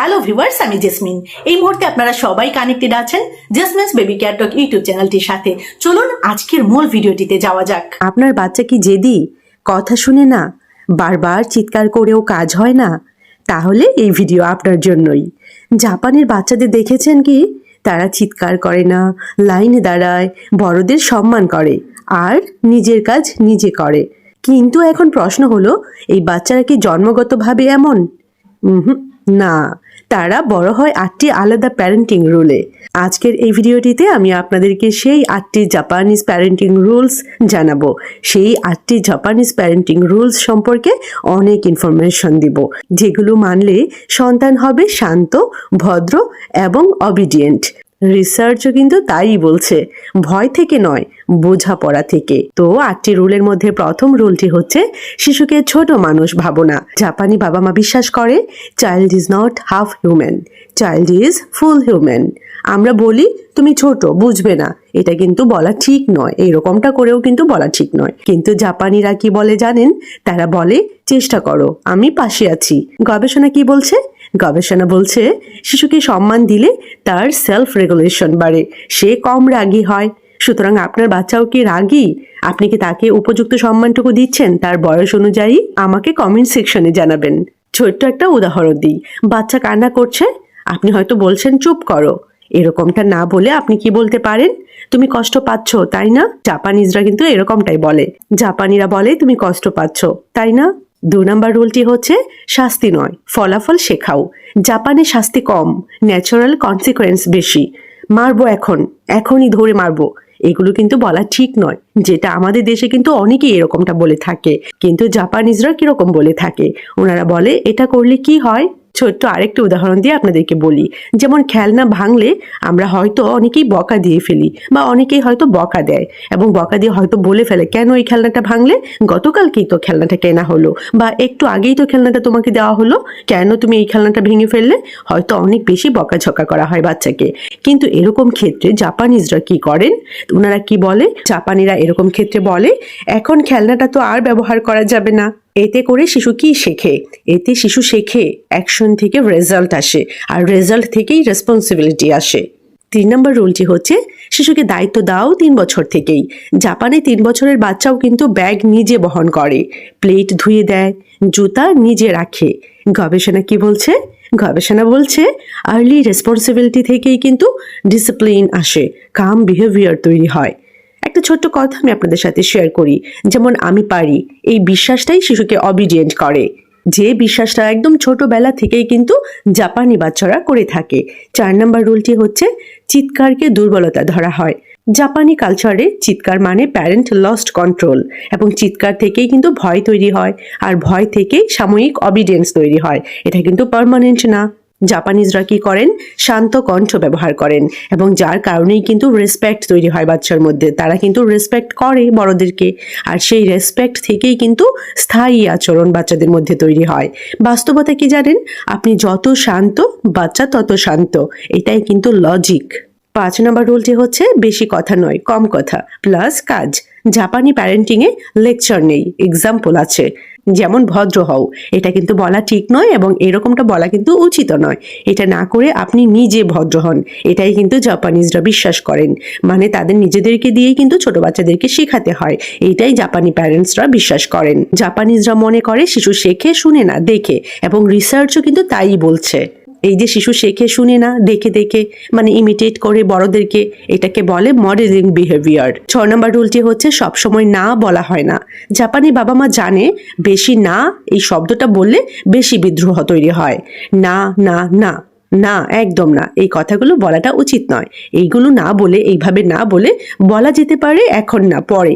Hello viewers, আমি jasmine. এই মুহূর্তে আপনারা সবাই কানেক্টেড আছেন জেসমিনস বেবি কেয়ার টক ইউটিউব চ্যানেলটির সাথে। চলুন আজকের মূল ভিডিওটিতে যাওয়া যাক। আপনার বাচ্চা কি জেদি, কথা শুনে না, বারবার চিৎকার করেও কাজ হয় না? তাহলে এই ভিডিও আপনার জন্যই। জাপানের বাচ্চাদের দেখেছেন কি? তারা চিৎকার করে না, লাইনে দাঁড়ায়, বড়দের সম্মান করে আর নিজের কাজ নিজে করে। কিন্তু এখন প্রশ্ন হলো, এই বাচ্চারা কি জন্মগতভাবে এমন? না, তারা বড় হয় 8টি আলাদা প্যারেন্টিং রুলে। আজকের এই ভিডিওটিতে আমি আপনাদেরকে সেই 8টি জাপানিজ প্যারেন্টিং রুলস জানাবো। সেই 8টি জাপানিজ প্যারেন্টিং রুলস সম্পর্কে অনেক ইনফরমেশন দিব, যেগুলো মানলে সন্তান হবে শান্ত, ভদ্র এবং অবিডিয়েন্ট। রিসার্চও কিন্তু তাই বলছে, ভয় থেকে নয়, বোঝাপড়া থেকে। তো 8টি রুলের মধ্যে প্রথম রুলটি হচ্ছে, শিশুকে ছোট মানুষ ভাবো না। জাপানি বাবা মা বিশ্বাস করে child is not half human, child is full human. আমরা বলি তুমি ছোট, বুঝবে না, এটা কিন্তু বলা ঠিক নয়। এরকমটা করেও কিন্তু বলা ঠিক নয়। কিন্তু জাপানিরা কি বলে জানেন? তারা বলে চেষ্টা করো, আমি পাশে আছি। গবেষণা কি বলছে? গবেষণা বলছে শিশুকে সম্মান দিলে তার সেলফ রেগুলেশন বাড়ে, সে কম রাগী হয়। সুতরাং আপনার বাচ্চাও কি রাগী? আপনি কি তাকে উপযুক্ত সম্মানটুকু দিচ্ছেন তার বয়স অনুযায়ী? আমাকে কমেন্ট সেকশনে জানাবেন। ছোট্ট একটা উদাহরণ দিই, বাচ্চা কান্না করছে, আপনি হয়তো বলছেন চুপ করো। এরকমটা না বলে আপনি কি বলতে পারেন? তুমি কষ্ট পাচ্ছ তাই না? জাপানিজরা কিন্তু এরকমটাই বলে। জাপানিরা বলে তুমি কষ্ট পাচ্ছ তাই না? 2 নম্বর রুলটি হচ্ছে, শাস্তি নয়, ফলাফল শেখাও। জাপানে শাস্তি কম, ন্যাচারাল কনসিকোয়েন্স বেশি। মারবো এখনই ধরে মারবো, এগুলো কিন্তু বলা ঠিক নয়। যেটা আমাদের দেশে কিন্তু অনেকেই এরকমটা বলে থাকে, কিন্তু জাপানিজরা কিরকম বলে থাকে? ওনারা বলে এটা করলে কি হয়। ছোট্ট আরেকটা উদাহরণ দিয়ে আপনাদেরকে বলি, যেমন খেলনা ভাঙলে আমরা হয়তো অনেকেই বকা দিয়ে ফেলি, বা অনেকেই হয়তো বকা দেয়, এবং বকা দিয়ে হয়তো বলে ফেলে কেন এই খেলনাটা ভাঙলে? গতকালকেই তো খেলনাটা কেনা হলো, বা একটু আগেই তো খেলনাটা তোমাকে দেওয়া হলো, কেন তুমি এই খেলনাটা ভেঙে ফেললে? হয়তো অনেক বেশি বকাঝকা করা হয় বাচ্চাকে। কিন্তু এরকম ক্ষেত্রে জাপানিজরা কি করেন? ওনারা কি বলে? জাপানিরা এরকম ক্ষেত্রে বলে এখন খেলনাটা তো আর ব্যবহার করা যাবে না। এতে করে শিশু কি শেখে? এতে শিশু শেখে অ্যাকশন থেকে রেজাল্ট আসে, আর রেজাল্ট থেকেই রেসপন্সিবিলিটি আসে। 3 নম্বর রুলটি হচ্ছে, শিশুকে দায়িত্ব দাও 3 বছর থেকেই। জাপানে 3 বছরের বাচ্চাও কিন্তু ব্যাগ নিজে বহন করে, প্লেট ধুয়ে দেয়, জুতা নিজে রাখে। গবেষণা কি বলছে? গবেষণা বলছে আর্লি রেসপন্সিবিলিটি থেকেই কিন্তু ডিসিপ্লিন আসে, কাম বিহেভিয়ার তৈরি হয়। একটা ছোট্ট কথা আমি আপনাদের সাথে শেয়ার করি, যেমন আমি পারি, এই বিশ্বাসটাই শিশুকে অবিডিয়েন্ট করে। যে বিশ্বাসটা একদম ছোটবেলা থেকেই কিন্তু জাপানি বাচ্চারা করে থাকে। 4 নম্বর রুলটি হচ্ছে, চিৎকারকে দুর্বলতা ধরা হয়। জাপানি কালচারে চিৎকার মানে প্যারেন্ট লস্ট কন্ট্রোল, এবং চিৎকার থেকেই কিন্তু ভয় তৈরি হয়, আর ভয় থেকেই সাময়িক অবিডিয়েন্স তৈরি হয়। এটা কিন্তু পার্মানেন্ট না। জাপানিজরা কি করেন? শান্ত কণ্ঠ ব্যবহার করেন, এবং যার কারণেই কিন্তু রেসপেক্ট তৈরি হয় বাচ্চার মধ্যে। তারা কিন্তু রেসপেক্ট করে বড়দেরকে, আর সেই রেসপেক্ট থেকেই কিন্তু স্থায়ী আচরণ বাচ্চাদের মধ্যে তৈরি হয়। বাস্তবতা কি জানেন? আপনি যত শান্ত, বাচ্চা তত শান্ত। এটাই কিন্তু লজিক। 5 নম্বর রুলটি হচ্ছে, বেশি কথা নয়, কম কথা প্লাস কাজ। জাপানি প্যারেন্টিংয়ে লেকচার নেই, এক্সাম্পল আছে। যেমন ভদ্র হও, এটা কিন্তু বলা ঠিক নয়, এবং এরকমটা বলা কিন্তু উচিত নয়। এটা না করে আপনি নিজে ভদ্র হন, এটাই কিন্তু জাপানিজরা বিশ্বাস করেন। মানে তাদের নিজেদেরকে দিয়েই কিন্তু ছোট বাচ্চাদেরকে শেখাতে হয়, এইটাই জাপানি প্যারেন্টসরা বিশ্বাস করেন। জাপানিজরা মনে করে শিশু শেখে শুনে না, দেখে, এবং রিসার্চও কিন্তু তাই বলছে। এই যে শিশু শেখে শুনে না, দেখে দেখে, মানে ইমিটেট করে বড়দেরকে, এটাকে বলে মডেলিং বিহেভিয়ার। 6 নম্বর রুলটি হচ্ছে, সবসময় না বলা হয় না। জাপানি বাবা মা জানে বেশি না এই শব্দটা বললে বেশি বিদ্রোহ তৈরি হয়। না না না না, একদম না, এই কথাগুলো বলাটা উচিত নয়। এইগুলো না বলে, এইভাবে না বলে বলা যেতে পারে এখন না, পরে।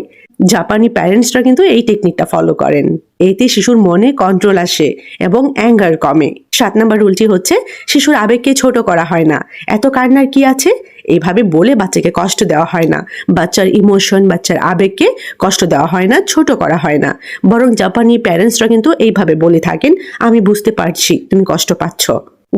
জাপানি প্যারেন্টসরা কিন্তু এই টেকনিকটা ফলো করেন। এতে শিশুর মনে কন্ট্রোল আসে এবং অ্যাঙ্গার কমে। 7 নম্বর রুলটি হচ্ছে, শিশুর আবেগকে ছোট করা হয় না। এত কান্নার কি আছে? এইভাবে বলে বাচ্চাকে কষ্ট দেওয়া হয় না। বাচ্চার ইমোশন, বাচ্চার আবেগকে কষ্ট দেওয়া হয় না, ছোট করা হয় না। বরং জাপানি প্যারেন্টসরা কিন্তু এইভাবে বলে থাকেন, আমি বুঝতে পারছি তুমি কষ্ট পাচ্ছ।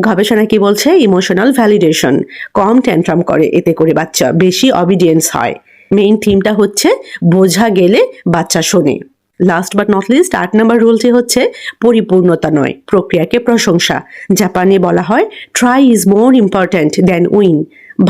গবেষণা কি বলছে? ইমোশনাল ভ্যালিডেশন, কম ট্যান্ট্রাম করে, এতে করে বাচ্চা বেশি অবিডিয়েন্স হয়। মেইন থিমটা হচ্ছে, বোঝা গেলে বাচ্চা শোনে। লাস্ট বাট নট লিস্ট 8 নম্বর রুলটি হচ্ছে পরিপূর্ণতা নয়, প্রক্রিয়াকে প্রশংসা। জাপানে বলা হয় try is more important than win.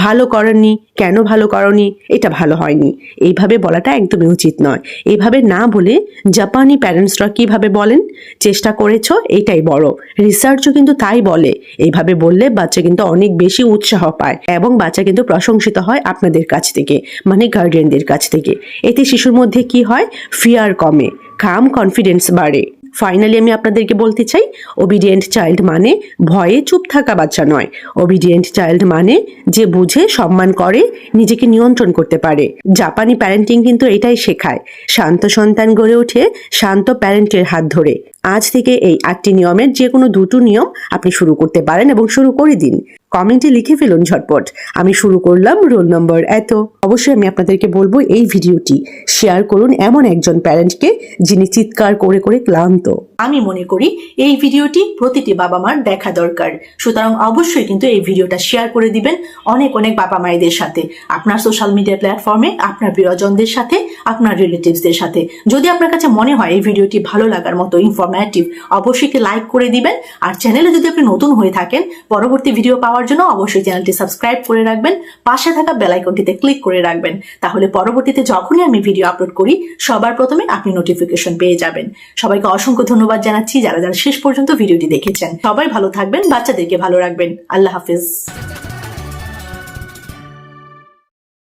ভালো করেননি, কেন ভালো করনি, এটা ভালো হয়নি, এইভাবে বলাটা একদমই উচিত নয়। এইভাবে না বলে জাপানি প্যারেন্টসরা কিভাবে বলেন, চেষ্টা করেছো এটাই বড়। রিসার্চও কিন্তু তাই বলে। এইভাবে বললে বাচ্চা কিন্তু অনেক বেশি উৎসাহ পায় এবং বাচ্চা কিন্তু প্রশংসিত হয় আপনাদের কাছ থেকে, মানে গার্ডিয়ানদের কাছ থেকে। এতে শিশুর মধ্যে কি হয়, ফিয়ার কমে, কাম কনফিডেন্স বাড়ে। ফাইনালি আমি আপনাদেরকে বলতে চাই, ওবিডিয়েন্ট চাইল্ড মানে ভয়ে চুপ থাকা বাচ্চা নয়। ওবিডিয়েন্ট চাইল্ড মানে যে বুঝে, সম্মান করে, নিজেকে নিয়ন্ত্রণ করতে পারে। জাপানি প্যারেন্টিং কিন্তু এটাই শেখায়। শান্ত সন্তান গড়ে ওঠে শান্ত প্যারেন্টের হাত ধরে। আজ থেকে এই 8টি নিয়মের যে কোনো 2টো নিয়ম আপনি শুরু করতে পারেন এবং শুরু করে দিন। কমেন্টে লিখে ফেলুন ঝটপট, আমি শুরু করলাম রোল নম্বর এত। অবশ্যই আমি আপনাদেরকে বলবো এই ভিডিওটি শেয়ার করুন এমন একজন প্যারেন্টকে যিনি চিৎকার করে করে ক্লান্ত। আমি মনে করি এই ভিডিওটি প্রতিটি বাবা মার দেখা দরকার। সুতরাং অবশ্যই কিন্তু এই ভিডিওটা শেয়ার করে দিবেন অনেক অনেক বাবা মায়েদের সাথে, আপনার সোশ্যাল মিডিয়া প্ল্যাটফর্মে, আপনার প্রিয়জনদের সাথে, আপনার রিলেটিভসদের সাথে। যদি আপনার কাছে মনে হয় এই ভিডিওটি ভালো লাগার মতো ইনফরমেটিভ, অবশ্যই লাইক করে দিবেন। আর চ্যানেলে যদি আপনি নতুন হয়ে থাকেন, পরবর্তী ভিডিও পাওয়ার জন্য অবশ্যই চ্যানেলটি সাবস্ক্রাইব করে রাখবেন, পাশে থাকা বেল আইকনটিতে ক্লিক করে রাখবেন। তাহলে পরবর্তীতে যখনই আমি ভিডিও আপলোড করি সবার প্রথমে আপনি নোটিফিকেশন পেয়ে যাবেন। সবাইকে অসংখ্য ধন্যবাদ জানাচ্ছি যারা যারা শেষ পর্যন্ত ভিডিওটি দেখেছেন। সবাই ভালো থাকবেন, বাচ্চাদেরকে ভালো রাখবেন। আল্লাহ হাফিজ।